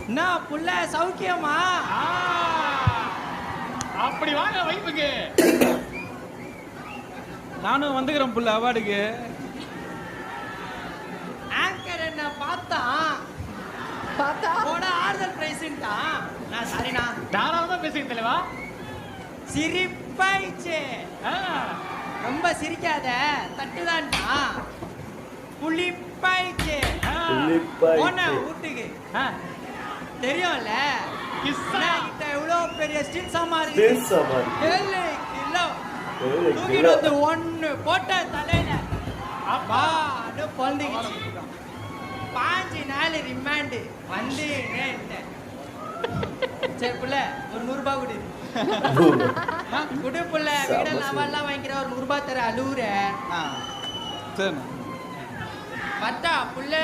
என்ன புள்ள சௌக்கியமா? அப்படி வாங்க வைப்புக்கு. நானும் வந்துக்கிறேன் புள்ள அவார்டுக்கு. ஆங்கர் என்ன பார்த்தா போட ஆறுதல் பிரைஸ்ன்ட்டான். நான் சாரிண்ணா. தாராளமா பேசுங்க தலைவா. சிரிப்பாயிடுச்சு. ரொம்ப சிரிக்காத, தட்டுதான்டா. புளிப்பாயிடுச்சு. போன வீட்டுக்கு தெரியும்ல, கிட்ட எவ்வளவு பெரிய ஸ்டீல் சாமான் இருக்கு. 7 கிலோ தூக்கிட்டு வந்து ஒண்ணு போட்ட தலையில அப்பா பொழுதுகிச்சு. 5 நாள் ரிமாண்டு வந்து சரி புள்ள ஒரு 100 ரூபாய் கொடு. குடு புள்ள, வீடெல்லாம் அவெல்லாம் வாங்கிக்கிற ஒரு 100 ரூபாய் தர அழுவுற. சரி பட்டா புள்ள.